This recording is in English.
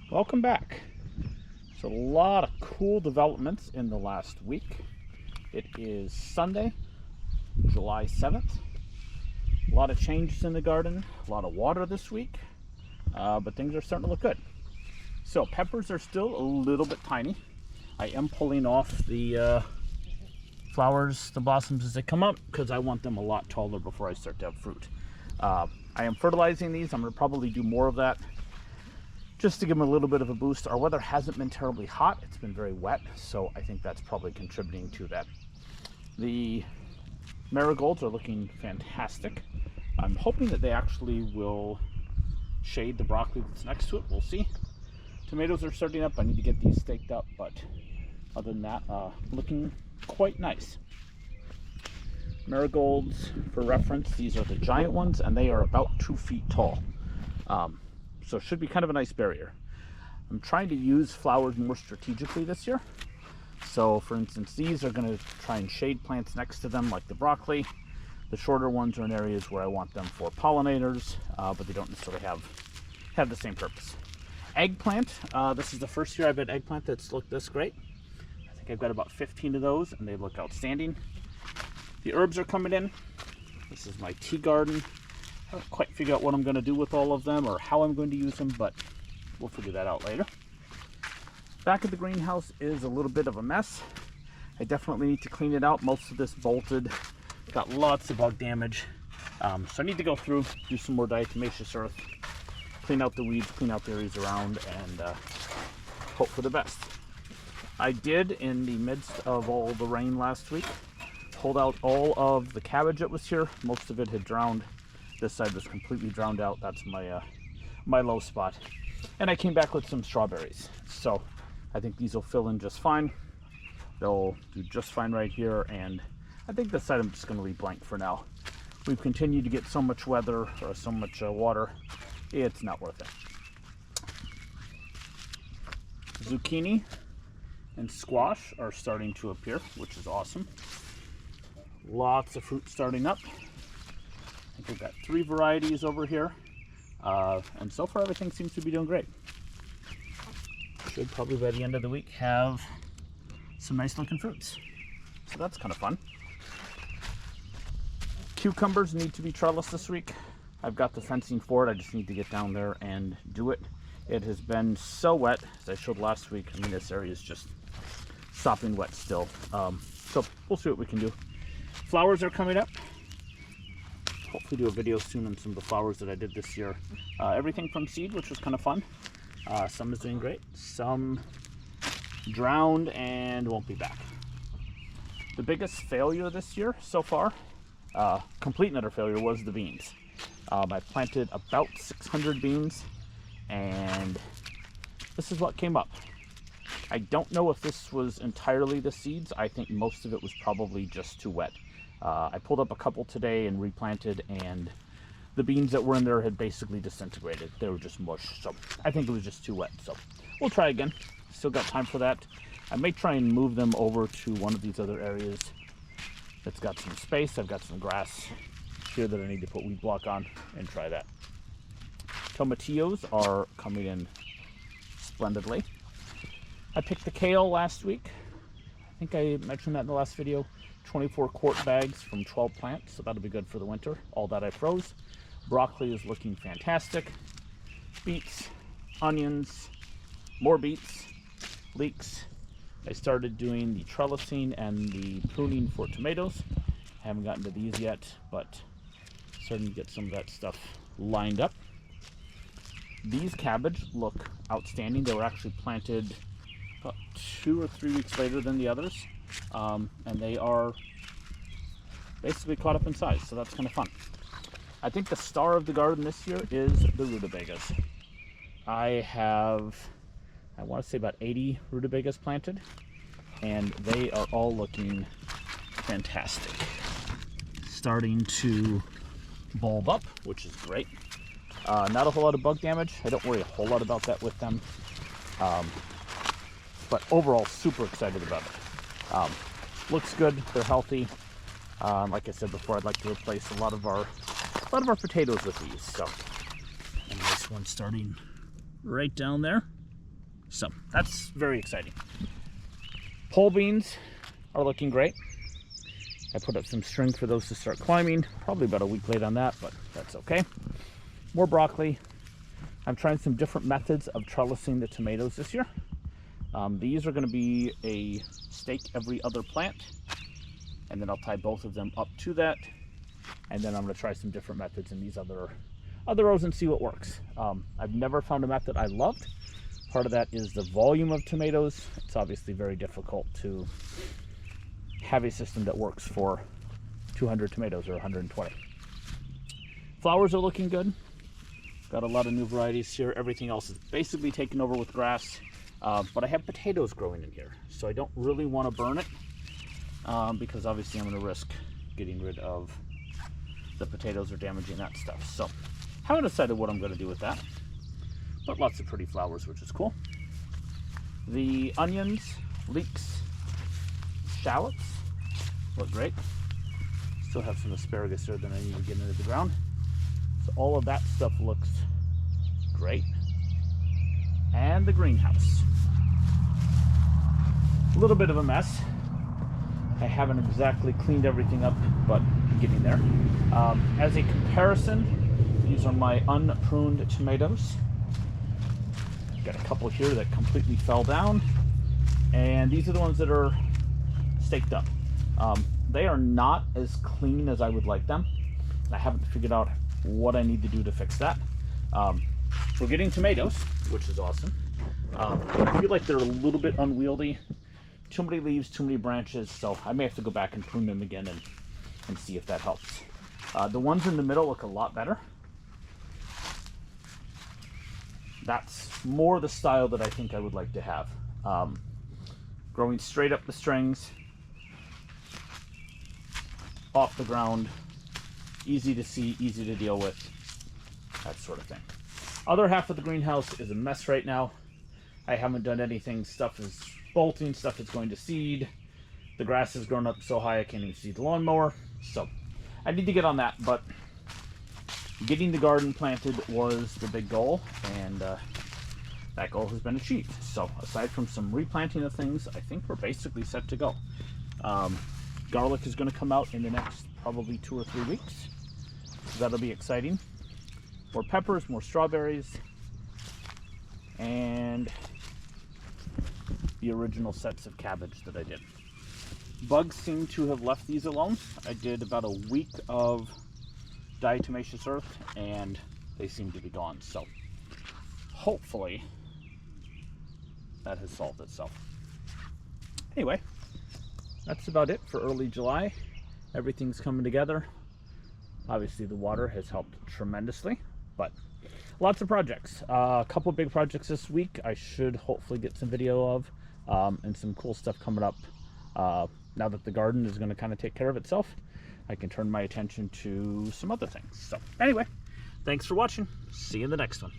Welcome back. So a lot of cool developments in the last week. It is Sunday, July 7th. A lot of changes in the garden, a lot of water this week, but things are starting to look good. So peppers are still a little bit tiny. I am pulling off the flowers, the blossoms as they come up, because I want them a lot taller before I start to have fruit. I am fertilizing these. I'm going to probably do more of that just to give them a little bit of a boost. Our weather hasn't been terribly hot. It's been very wet, so I think that's probably contributing to that. The marigolds are looking fantastic. I'm hoping that they actually will shade the broccoli that's next to it. We'll see. Tomatoes are starting up. I need to get these staked up, but other than that, looking quite nice. Marigolds, for reference, these are the giant ones, and they are about 2 feet tall. So it should be kind of a nice barrier. I'm trying to use flowers more strategically this year. So for instance, these are going to try and shade plants next to them like the broccoli. The shorter ones are in areas where I want them for pollinators, but they don't necessarily have the same purpose. Eggplant, this is the first year I've had eggplant that's looked this great. I think I've got about 15 of those and they look outstanding. The herbs are coming in. This is my tea garden. I don't quite figure out what I'm going to do with all of them or how I'm going to use them, but we'll figure that out later. Back of the greenhouse is a little bit of a mess. I definitely need to clean it out. Most of this bolted, got lots of bug damage. So I need to go through, do some more diatomaceous earth, clean out the weeds, clean out the areas around, and hope for the best. I did, in the midst of all the rain last week, pulled out all of the cabbage that was here. Most of it had drowned. This side was completely drowned out. That's my low spot. And I came back with some strawberries. So I think these will fill in just fine. They'll do just fine right here. And I think this side I'm just going to leave blank for now. We've continued to get so much weather or so much water. It's not worth it. Zucchini and squash are starting to appear, which is awesome. Lots of fruit starting up. I think we've got 3 varieties over here, and so far everything seems to be doing great. Should probably by the end of the week have some nice looking fruits, so that's kind of fun. Cucumbers need to be trellised this week. I've got the fencing for it. I just need to get down there and do it. It has been so wet, as I showed last week. I mean, this area is just sopping wet still, so we'll see what we can do. Flowers are coming up. Hopefully do a video soon on some of the flowers that I did this year. Everything from seed, which was kind of fun. Some is doing great. Some drowned and won't be back. The biggest failure this year so far, complete and utter failure, was the beans. I planted about 600 beans and this is what came up. I don't know if this was entirely the seeds. I think most of it was probably just too wet. I pulled up a couple today and replanted, and the beans that were in there had basically disintegrated. They were just mush, so I think it was just too wet. So we'll try again. Still got time for that. I may try and move them over to one of these other areas that's got some space. I've got some grass here that I need to put weed block on and try that. Tomatillos are coming in splendidly. I picked the kale last week. I think I mentioned that in the last video. 24 quart bags from 12 plants, so that'll be good for the winter. All that I froze. Broccoli is looking fantastic. Beets, onions, more beets, leeks. I started doing the trellising and the pruning for tomatoes. I haven't gotten to these yet, but starting to get some of that stuff lined up. These cabbage look outstanding. They were actually planted about 2 or 3 weeks later than the others. And they are basically caught up in size, so that's kind of fun. I think the star of the garden this year is the rutabagas. I want to say about 80 rutabagas planted, and they are all looking fantastic. Starting to bulb up, which is great. Not a whole lot of bug damage. I don't worry a whole lot about that with them. But overall, super excited about it. Looks good. They're healthy. Like I said before, I'd like to replace a lot of our potatoes with these. So, a nice one starting right down there. So that's very exciting. Pole beans are looking great. I put up some string for those to start climbing. Probably about a week late on that, but that's okay. More broccoli. I'm trying some different methods of trellising the tomatoes this year. These are going to be a stake every other plant, and then I'll tie both of them up to that, and then I'm going to try some different methods in these other rows and see what works. I've never found a method I loved. Part of that is the volume of tomatoes. It's obviously very difficult to have a system that works for 200 tomatoes or 120. Flowers are looking good. Got a lot of new varieties here. Everything else is basically taken over with grass, but I have potatoes growing in here, so I don't really want to burn it because obviously I'm going to risk getting rid of the potatoes or damaging that stuff. So haven't decided what I'm going to do with that, but lots of pretty flowers, which is cool. The onions, leeks, shallots look great. Still have some asparagus here that I need to get into the ground. So all of that stuff looks great. And the greenhouse. A little bit of a mess. I haven't exactly cleaned everything up, but getting there. As a comparison, these are my unpruned tomatoes. Got a couple here that completely fell down. And these are the ones that are staked up. They are not as clean as I would like them. I haven't figured out what I need to do to fix that. We're getting tomatoes, which is awesome. I feel like they're a little bit unwieldy. Too many leaves, too many branches, so I may have to go back and prune them again and see if that helps. The ones in the middle look a lot better. That's more the style that I think I would like to have. Growing straight up the strings, off the ground, easy to see, easy to deal with, that sort of thing. Other half of the greenhouse is a mess right now. I haven't done anything. Stuff is bolting, stuff is going to seed. The grass has grown up so high I can't even see the lawnmower. So I need to get on that, but getting the garden planted was the big goal, and that goal has been achieved. So aside from some replanting of things, I think we're basically set to go. Garlic is going to come out in the next probably 2 or 3 weeks. So that'll be exciting. More peppers, more strawberries, and the original sets of cabbage that I did. Bugs seem to have left these alone. I did about a week of diatomaceous earth and they seem to be gone. So hopefully that has solved itself. Anyway, that's about it for early July. Everything's coming together. Obviously the water has helped tremendously, but lots of projects. A couple big projects this week I should hopefully get some video of, and some cool stuff coming up. Now that the garden is going to kind of take care of itself, I can turn my attention to some other things. So anyway, thanks for watching. See you in the next one.